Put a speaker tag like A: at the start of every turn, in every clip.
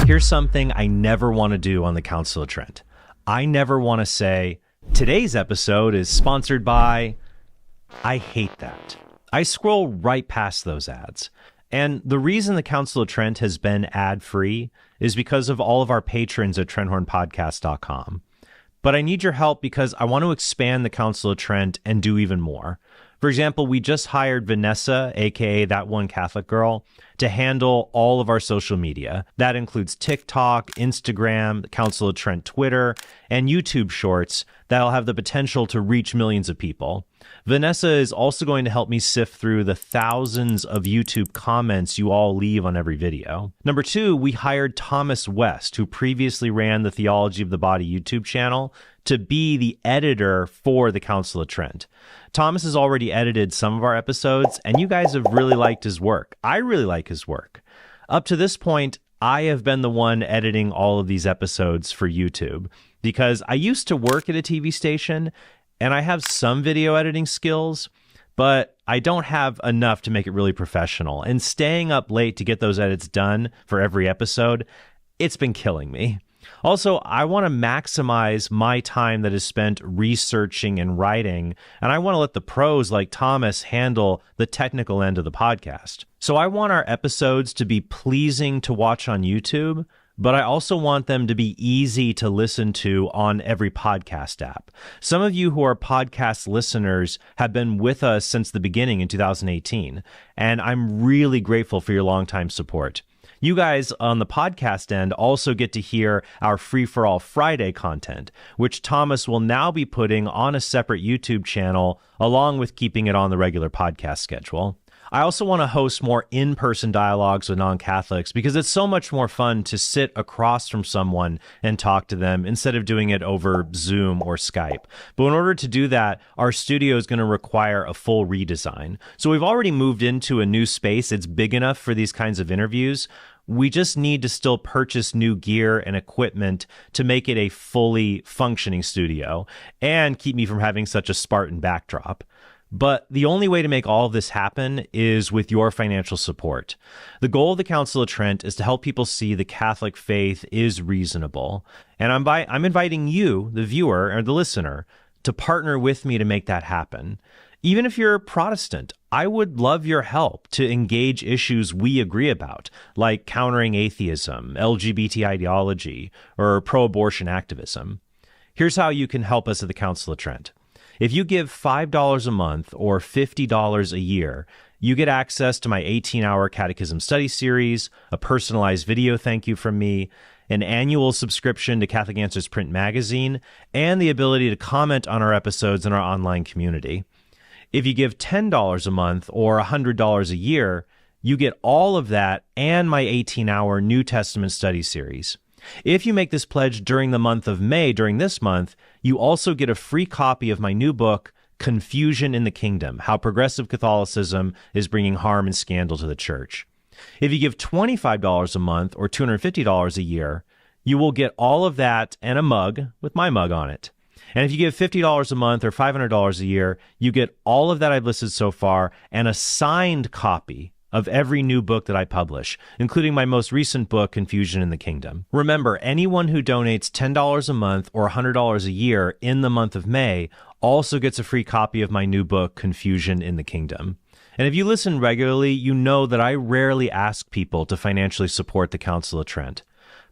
A: Here's something I never want to do on the Counsel of Trent. I never want to say, today's episode is sponsored by... I hate that. I scroll right past those ads. And the reason the Counsel of Trent has been ad-free is because of all of our patrons at TrenthornPodcast.com. But I need your help because I want to expand the Counsel of Trent and do even more. For example, we just hired Vanessa, aka That One Catholic Girl, to handle all of our social media. That includes TikTok, Instagram, the Counsel of Trent Twitter, and YouTube Shorts that'll have the potential to reach millions of people. Vanessa is also going to help me sift through the thousands of YouTube comments you all leave on every video. Number 2, we hired Thomas West, who previously ran the Theology of the Body YouTube channel, to be the editor for the Counsel of Trent. Thomas has already edited some of our episodes, and you guys have really liked his work. I really like his work. Up to this point, I have been the one editing all of these episodes for YouTube because I used to work at a TV station and I have some video editing skills, but I don't have enough to make it really professional. And staying up late to get those edits done for every episode, it's been killing me. Also, I want to maximize my time that is spent researching and writing, and I want to let the pros like Thomas handle the technical end of the podcast. So I want our episodes to be pleasing to watch on YouTube, but I also want them to be easy to listen to on every podcast app. Some of you who are podcast listeners have been with us since the beginning in 2018, and I'm really grateful for your longtime support. You guys on the podcast end also get to hear our Free for All Friday content, which Thomas will now be putting on a separate YouTube channel, along with keeping it on the regular podcast schedule. I also want to host more in-person dialogues with non-Catholics because it's so much more fun to sit across from someone and talk to them instead of doing it over Zoom or Skype. But in order to do that, our studio is going to require a full redesign. So we've already moved into a new space. It's big enough for these kinds of interviews. We just need to still purchase new gear and equipment to make it a fully functioning studio and keep me from having such a Spartan backdrop. But the only way to make all of this happen is with your financial support. The goal of the Counsel of Trent is to help people see the Catholic faith is reasonable. And I'm inviting you, the viewer or the listener, to partner with me to make that happen. Even if you're a Protestant, I would love your help to engage issues we agree about, like countering atheism, LGBT ideology, or pro-abortion activism. Here's how you can help us at the Counsel of Trent. If you give $5 a month or $50 a year, you get access to my 18-hour catechism study series, a personalized video thank you from me, an annual subscription to Catholic Answers print magazine, and the ability to comment on our episodes in our online community. If you give $10 a month or $100 a year, you get all of that and my 18-hour New Testament study series. If you make this pledge during the month of May, during this month, you also get a free copy of my new book, Confusion in the Kingdom: How Progressive Catholicism is Bringing Harm and Scandal to the Church. If you give $25 a month or $250 a year, you will get all of that and a mug with my mug on it. And if you give $50 a month or $500 a year, you get all of that I've listed so far and a signed copy of every new book that I publish, including my most recent book, Confusion in the Kingdom. Remember, anyone who donates $10 a month or $100 a year in the month of May also gets a free copy of my new book, Confusion in the Kingdom. And if you listen regularly, you know that I rarely ask people to financially support the Counsel of Trent.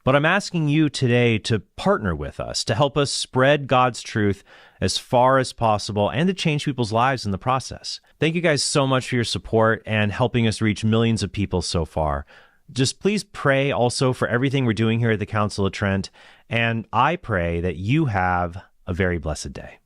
A: But I'm asking you today to partner with us, to help us spread God's truth as far as possible and to change people's lives in the process. Thank you guys so much for your support and helping us reach millions of people so far. Just please pray also for everything we're doing here at the Counsel of Trent, and I pray that you have a very blessed day.